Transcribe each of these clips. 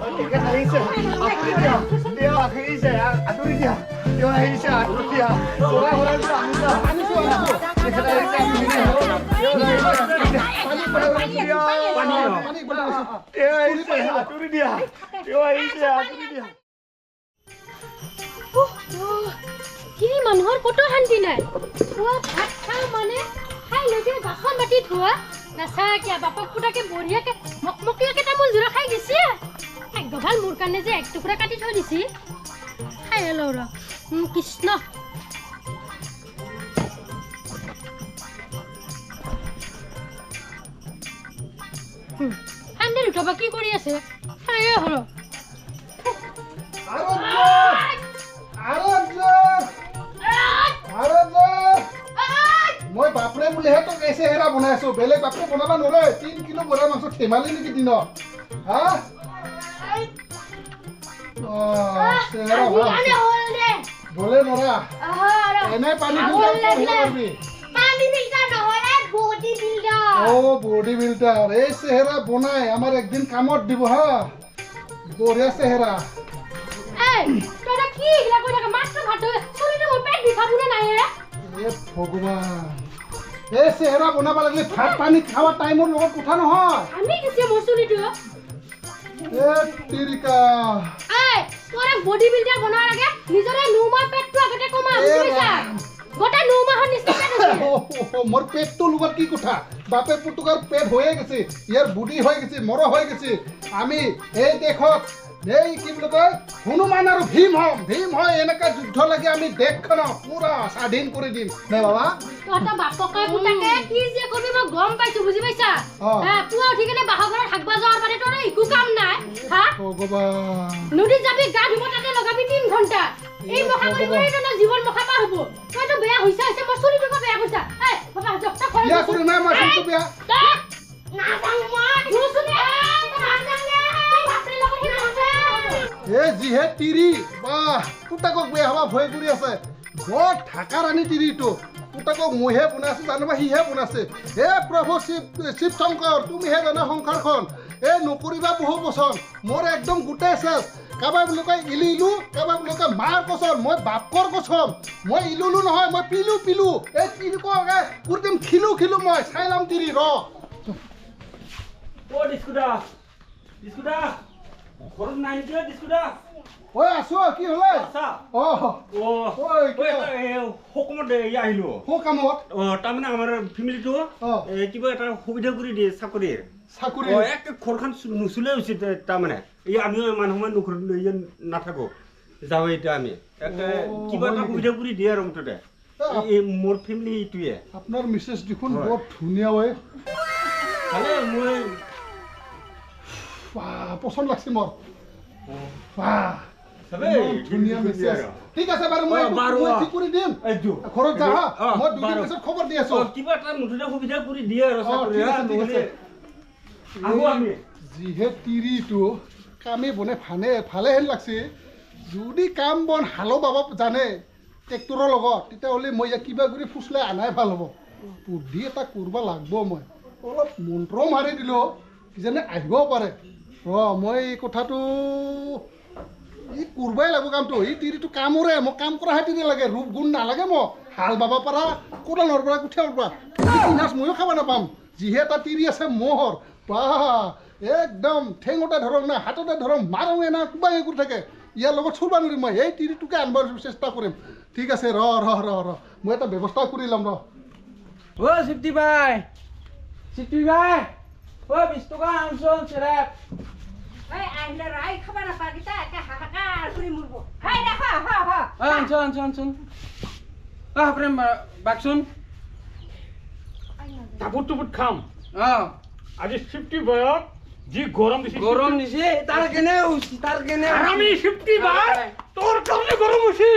Tiga Aisyah. Dia Aisyah ya. Atur dia. Dia Aisyah atur dia. Orang-orang itu Aisyah. Tiga Aisyah ini. Dia Aisyah. Panik pada orang dia. Panik pada. Dia Aisyah atur dia. Dia Aisyah atur dia. Kini মানুহৰ কত শান্তি নাই খোৱা ভাত খাওঁ মানে খাই লৈ দিয়ে বাচন বাটি ধোৱা নাচায় কিয় বাপক পুতাকে বঢ়িয়াকে মকমকীয়াকে তামোল জোৰা খাই গৈছে এক গভাল মোৰ কাৰণে যে এক টুকুৰা কাটি থৈ দিছি খাই লওঁ ৰ কৃষ্ণ শান্তিত উঠাবা কি কৰি আছে খায়ে হল মই বাপৰে বুলিহে তোক এই চেহেৰা বনাইছো বেলেগ বাপৰে বনাব নোৱাৰে 3 কিলো বৰা মাংস থেমালি নেকি দিনত হা চেহেৰা বলে নৰা এনে পানী ফিল্টাৰ কৰিবি পানী ফিল্টাৰ নহয় বডি বিল্ডাৰ বডি বিল্ডাৰ এই চেহেৰা বনাই আমাৰ একদিন কামত দিব হা বঢ়িয়া চেহেৰা তোৰা কি এগুলা কই টাকা মাছ ভাত শৰীৰে মোৰ পেট বিখাবুনে নাই এ ভগবান এই চেহেৰা বনাব লাগিলে ভাত পানী খাওয়া টাইমৰ লগত কথা নহয় আমি কিছু মসুৰিটো এ তিৰিকা তোৰা বডি বিল্ডাৰ বনাৰ আগে নিজৰে নুমা পেটটো আগতে কমা বুঝিছা গোটা নুমাহৰ নিচিনা মোৰ পেটটো লগত কি কথা বাপে পুতুকাৰ পেট হয়ে গেছে ইয়াৰ বুডি হয়ে গেছে মর হয়ে গেছে আমি এই দেখত এই কি বলে কয় হনুমান আৰু ভীম হয় এনেকা যুদ্ধ লাগে আমি দেখখন পুরা স্বাধীন করে দিম নে বাবা তোটা বাপকে পুতাকে কি যে করবি মই গম পাইছো বুঝি পাইছা হ্যাঁ পুয়া উঠি কেনে বাহাঘৰত হাগবা যাওয়ার মানে তোর একো কাম নাই হ্যাঁ ভগবান নদী যাবি গা ধুব তাতে লগাবি 3 ঘন্টা এই মখা কৰি কৰি তোৰ জীৱন মখা পাৰ হ'ব তইতো বেয়া হৈছা মই চুৰিটো বেয়া কৰিছা এই বাবা জপ্তা কৰি ইয়া কৰি না মই চুৰিটো বেয়া না যাও মই গুছুনে এ যিহে তিৰি বাহ পুতাকক বেয়া হবা ভয় কৰি আছে বৰ ঢাকা ৰাণী তিৰিটো পুতাকক মইহে বনাইছে জানিবা সিহে বনাইছে হে প্ৰভু শিৱ শংকৰ তুমিহে জানা সংসাৰখন এ নকৰিবা বহু বছৰ মোৰ একদম গোটেই শেষ কাবাই বুলি কয় ইলু কাবাই বুলি কয় মাৰ কচম মই বাপকৰ কচম মই ইলুলু নহয় মই পিলু এই তিৰি কয় পুৰদিম খিলু মই চাই লাম তিৰি ৰ ও ডিস্কুদা ঘৰত নাই নিদিয়ে ডিস্কুদা ঐ আছো কি হলে আছা সকামত আহিলো সকামত তাৰমানে আমাৰ ফেমিলিটো কিবা এটা সুবিধা কৰি দিয়ে চাকৰিৰ একে ঘৰখন নুচুলে হৈছে তাৰমানে এই আমিও মানুহ নাথাকো যাওঁ এতিয়া আমি কিবা এটা সুবিধা কৰি দিয়ে আৰু মুঠতে মোৰ ফেমিলি এইটোৱে আপোনাৰ মিছেছ দেখোন বৰ ধুনীয়া হয় মই পচন্দ লাগছে মোৰ ধুনীয়া মেছেজ ঠিক আছে বাৰু মই ঠিক কৰি দিম ঘৰত যা মই 2 দিন পিছত খবৰ দি আছো কিবা এটা মুঠতে সুবিধা কৰি দিয়ে আৰু যিহে তিৰিটো কামে বনে ভালে হেন লাগছে যদি কাম বন হালো বাবা জানে ট্ৰেক্টৰৰ লগত তেতিয়াহ'লে মই ইয়াক কিবা কৰি ফুচলাই আনাই ভাল হ'ব বুদ্ধি এটা কৰিব লাগিব মই অলপ মন্ত্ৰ মাৰি দিলোঁ কিজানি আহিব পাৰে মই এই কথাটো ই কৰবাই লাগিব কামটো এই তিৰিটো কামৰে মোক কাম কৰাহে তিৰি লাগে ৰূপ গুণ নালাগে মোক হাল বাব পৰা কোদালৰ পৰা কুঠিয়াৰ পৰা পিনাচ ময়ো খাব নাপাম যিহে এটা তিৰি আছে মোহৰ বাহ একদম ঠেঙতে ধৰক না হাততে ধৰক মাৰোঁগে না কিবা কৰি থাকে ইয়াৰ লগত চুৰবা নোৱাৰিম মই এই তিৰিটোকে আনবাৰ চেষ্টা কৰিম ঠিক আছে ৰ মই এটা ব্যৱস্থা কৰি ল'ম চিপ্তি বাই ও 20 টকা আনছন চেৰাপ এই আইলে রাই খাবা না পাকিতা একা হাহাকার করে মরবো হাই দেখা হা আনছন প্রেম বাকসুন টাপুট খাম আজি 50 বয়স যি গরম দিছে তার কেনে আমি 50 বার তোর কারণে গরম হইছি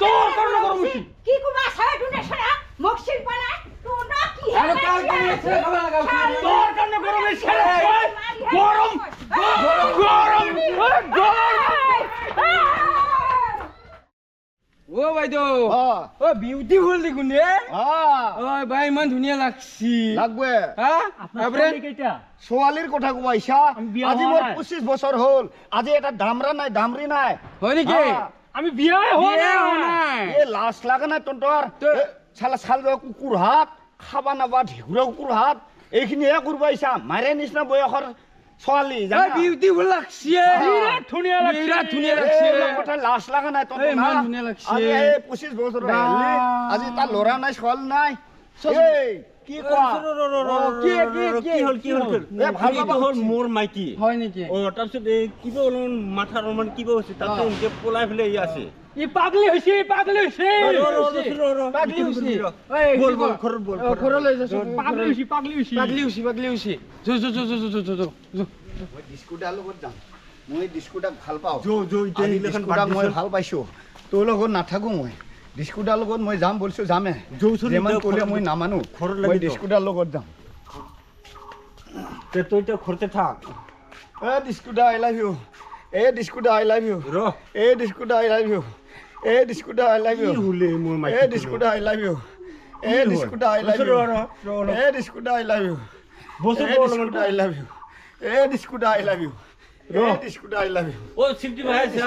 তোর কারণে গরম হইছি কি কুবা সারা দুনে সারা মকসিল পানা তোরা কি আরে কাল কেনে ছেড়ে খাবা লাগা তোর কারণে গরম হইছে গরম ও ভাই বাইদেউ ও বিউটিফুল দেখুন রে ও ভাই ইমান ধুনীয়া লাগছি লাগবে হা আপরে ছোৱালীৰ কথা কোৱাইছা আজি মোৰ 25 বছৰ হ'ল আজি এটা দামৰা নাই দামৰি নাই হয় নেকি আমি বিয়াই বিয়া হোৱা নাই এ লাজ লাগা নাই তন্তৰ চালা চাল কুকুৰ হাত খাবা নাবা ঢেকুৰা কুকুৰ হাত এইখিনিহে কৰবাইছা মাৰে নিচিনা বয়সৰ ছোৱালী ও জানা বিউটিফুল লাগছি বিৰাট ধুনীয়া লাগছি কথা লাজ লাগা নাই তন্তৰ ইমান ধুনীয়া লাগছি আজি এই 25 বছৰ হ'ল আজি তাৰ ল'ৰা নাই ছোৱালী নাই এই কি কোৱা কি হ'ল এ ভাল এইটো হ'ল মোৰ মাইকী হয় নেকি তাৰপিছত এই কিবা অলপমান মাথাৰ অলপমান কিবা হৈছে তাতে এনেকে পলাই পেলাই ই আছে ই পাগলি হৈছে পাগলি হৈছে বল বল ঘৰত বল ঘৰলৈ যাচোন পাগলি হৈছে মই ডিস্কুটাৰ লগত যাম মই ডিস্কুটাক ভাল পাওঁ ডিস্কুটাক মই ভাল পাইছোঁ তোৰ লগত নাথাকো মই ডিস্কুটাৰ লগত মই যাম বলছো যামে যিমান ক'লে মই নামানো মই ডিস্কুটাৰ লগত যাম তই এতিয়া ঘৰতে থাক এ ডিস্কুটাৰ আই লাভ ইউ এ ডিস্কুটাৰ আই লাভ ইউ এ ডিস্কুটাৰ আই লাভ ইউ এ ডিস্কুটাৰ আই লাভ ইউ মোৰ এ ডিস্কুটাৰ আই লাভ ইউ এ ডিস্কুটাৰ আই লাভ ইউ এ ডিস্কুটাৰ আই লাভ ইউ ডিস্কুটাৰ আই লাভ ইউ এ ডিস্কুটাৰ আই লাভ ইউ ডিস্কুটাৰ আই লাভ ইউ ও সিদ্ধি ভাই আছে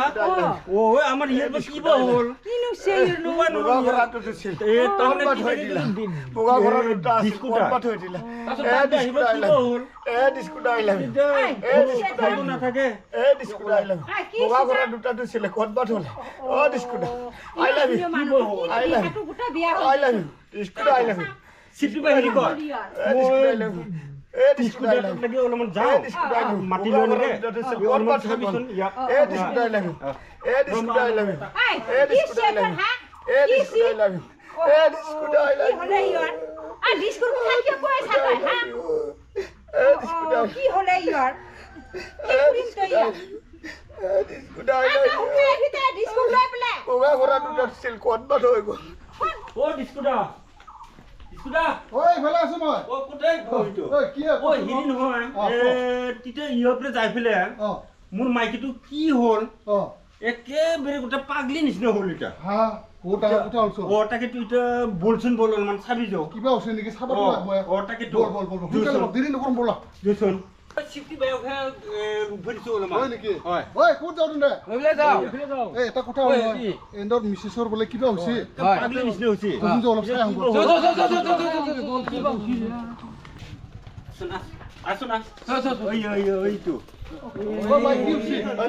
ও আমাৰ ইয়াৰ কিবা হল পোগা ঘৰটো দিছিল এ তহমত হৈ দিলা পোগা ঘৰত ডিস্কুটাৰ থৈ দিলা এ ডিস্কুটাৰ আই লাভ ইউ এ ডিস্কুটাৰ আই লাভ ইউ এ ডিস্কুটাৰ না থাকে এ ডিস্কুটাৰ আই লাভ ইউ পোগা ঘৰত দুটা দিছিল ক'তবাত হ'ল ও ডিস্কুটাৰ I love you I love you I love you ডিস্কুটাৰ আই লাভ ইউ সিদ্ধি ভাই হেৰি কৰ এ ডিস্কুটাৰ আই লাভ ইউ এ ডিস্কুটাৰ আই লাভ ইউ লাগি অলপমান যাও মাটি লৈ নেকে ক'তবাত থাকোন এ ডিস্কুটাৰ আই লাভ ইউ এ ডিস্কুটাৰ আই লাভ ইউ এ ডিস্কুটাৰ আই লাভ ইউ এ ডিস্কুটাৰ আই লাভ ইউ এ ডিস্কুটাৰ আই লাভ ইউ পোগা ঘৰত দুটা দিছিল ক'তবাত হৈ গ'ল ও ডিস্কুটা ঐ ভালে আছো মই ও কোথায় কইতো ঐ কি ও হিৰি নহয় তিতে ইহপৰে যাই ফেলে মোৰ মাইকীটো কি হ'ল একেবাৰে গোটা পাগলি নিচিনা হ'ল এটা হা কোটা অলছো ও তাকে তুই এটা বলছুন বল অলপমান চাবি যাও কিবা হৈছে নেকি চাব মই ও তাকে তো বল দিন নকম বল দুছুন সিদ্ধি ভাই ওখানে ভরিছো অলপমান হয় নেকি হয় ঐ ক'ত যাও তুমি ওইলে যাও এই এটা কথা হ'ল এন্দৰ মিছেছৰ বোলে কিবা হৈছে পাগলি নিচিনা হৈছে তুমি যে অলপ চাই আহো আসুন ওই তো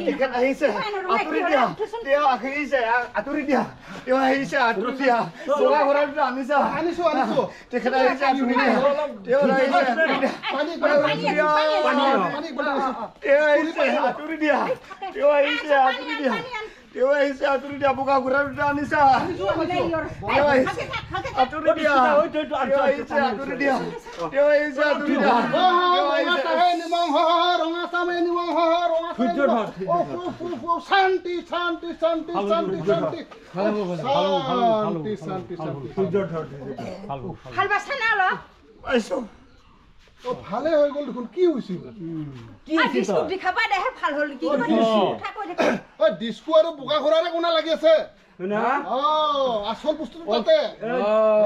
তেখেত আহিছে আঁতৰি দিয়া তেওঁ আহিছে আঁতৰি দিয়া তেওঁ আহিছে আঁতৰি দিয়া পোগা ঘৰত আনিছা আনিছো তেখেত আহিছে আঁতৰি দিয়া তেওঁ আহিছে আঁতৰি দিয়া পানী তেওঁ আহিছে আঁতৰি দিয়া তেওঁ আহিছে আঁতৰি দিয়া তেওঁ আহিছে আঁতৰি দিয়া পোগা ঘৰত আনিছা তেওঁ আহিছে আঁতৰি দিয়া তেওঁ আহিছে আঁতৰি দিয়া তেওঁ আহিছে আঁতৰি দিয়া শান্তি শান্তি শান্তি শান্তি শান্তি পাইছো ভালে হৈ গ'ল দেখোন কি হৈছিল ডিস্কো আৰু বোকা ঘোৰাৰে কোনা লাগি আছে আচল বস্তুটো তাতে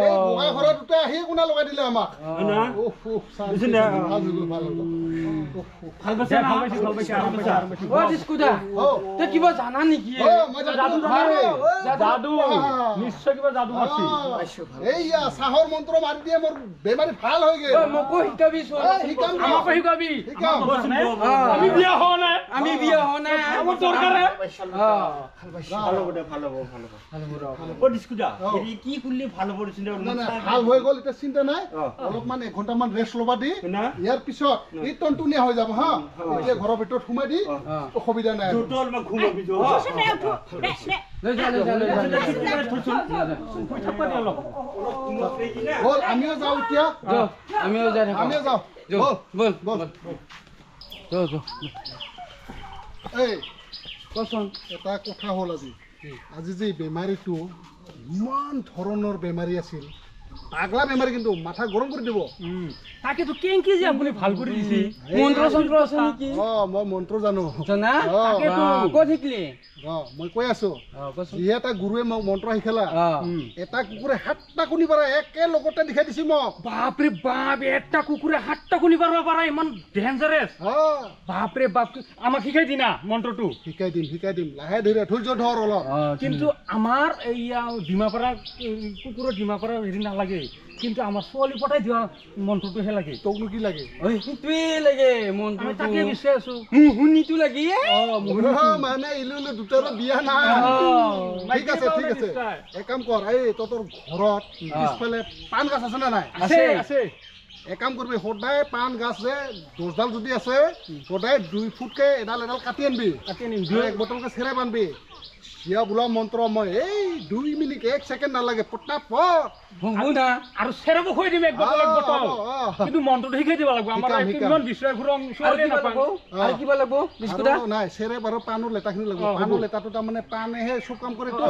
এই বোকা ঘোৰা দুটা আহি কোনা লগাই দিলে আমাক কিবা জানা নেকি এইয়া চাহৰ মন্ত্ৰ মাৰি দিয়ে মোৰ বেমাৰী ভাল হৈ গ'ল মোকো শিকাবি শিকাম আমাকো শিকাবি শিকাম আমি বিয়া হোৱা নাই আমাৰ দৰকাৰে ও ডিস্কুটা এই কি করলে ভালো পড়ছিল ভাল হৈ গ'ল এতিয়া চিন্তা নাই অলপমান 1 ঘণ্টামান ৰেষ্ট ল'বা দি ইয়াৰ পিছত এই টনটনীয়া হৈ যাব হা এতিয়া ঘৰৰ ভিতৰত সোমাই দি অসুবিধা নাই টোটল মা ঘুমাবি যো বল আমিও যাওঁ এতিয়া আমিও যাই আমিও যাওঁ বল এই কচোন এটা কথা হ'ল আজি যে বেমাৰীটো ইমান ধৰণৰ বেমাৰী আছিল পাগলা বেমাৰী কিন্তু মাথা গৰম কৰি দিব তাকেতো কেংকি যে আপুনি ভাল কৰি দিছে মন্ত্ৰ চন্ত্ৰ আছে নেকি মই মন্ত্ৰ জানো জানা তাকেতো ক'ত শিকলি মই কৈ আছো যিহে এটা গুৰুৱে মোক মন্ত্ৰ শিকালা এটা কুকুৰে 7টা কণী পাৰে একেলগতে দেখাই দিছে মোক বাপৰে বাপ এটা কুকুৰে 7টা কণী পাৰিব পাৰে ইমান ডেঞ্জাৰাছ বাপৰে বাপ আমাক শিকাই দিনা মন্ত্ৰটো শিকাই দিম লাহে ধীৰে ধৈৰ্য ধৰ অলপ কিন্তু আমাৰ এইয়া ডিমাপাৰা কুকুৰৰ ডিমাপাৰা হেৰি নালাগে কিন্তু আমাৰ ছোৱালী পঠাই দিয়া মন্ত্ৰটোহে লাগে তোকনো কি লাগে সেইটোৱে লাগে মন্ত্ৰটো তাকে বিচাৰি আছো শুনিটো লাগে মানে ইলু দুটাৰো বিয়া নাই ঠিক আছে এক কাম কৰ এই তহঁতৰ ঘৰত পিছফালে পাণ গছ আছে নে নাই আছে এক কাম কৰিবি সদায় পাণ গাছ যে 10ডাল যদি আছে সদায় 2 ফুটকে এডাল কাটি আনবি এক বটলকে চেৰাই বান্ধবি চিয়া বোলা মন্ত্ৰ মই এই 2 মিনিট 1 ছেকেণ্ড নালাগে পটাপট আৰু চেৰাব খুৱাই দিম এক বটল কিন্তু মন্ত্ৰটো শিকাই দিব লাগিব আমাৰ কিমান বিশ্বাস ঘুৰং ছোৱালী নাপাব আৰু কিবা লাগিব বিস্কুট নাই চেৰে বাৰু পাণৰ লেটাখিনি লাগিব পাণৰ লেটাটো তাৰমানে পাণেহে চব কাম কৰে তো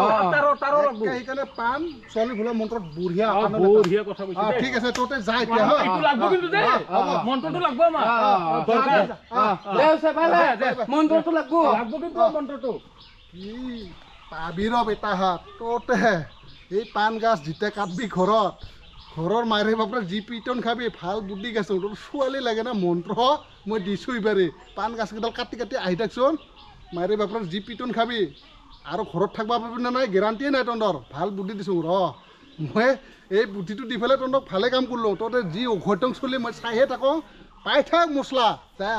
তাৰো লাগিব সেইকাৰণে পাণ ছোৱালী বোলা মন্ত্ৰত বঢ়িয়া বঢ়িয়া কথা কৈছে ঠিক আছে তোতে যা এতিয়া এইটো লাগিব কিন্তু দে মন্ত্ৰটো লাগিব আমাৰ মন্ত্ৰটো লাগিব কিন্তু মন্ত্ৰটো কি পাবি ৰ বেটাহাত তোতে এই পাণ গাছ যেতিয়া কাটবি ঘৰৰ মাইৰে বাপৰে যি পিটন খাবি ভাল বুদ্ধি গাছ তোৰ ছোৱালী লাগে না মন্ত্ৰ মই দিছোঁ এইবাৰে পাণ গাছকেইডাল কাটি আহি থাকচোন মাইৰে বাপৰে যি পিটন খাবি আৰু ঘৰত থাকিব পাবি নে নাই গেৰাণ্টিয়ে নাই তহঁতৰ ভাল বুদ্ধি দিছোঁ মই এই বুদ্ধিটো দি পেলাই তহঁতক ভালে কাম কৰিলোঁ তহঁতে যি অঘটন চলি মই চাইহে থাকোঁ পাই থাক মছলা যা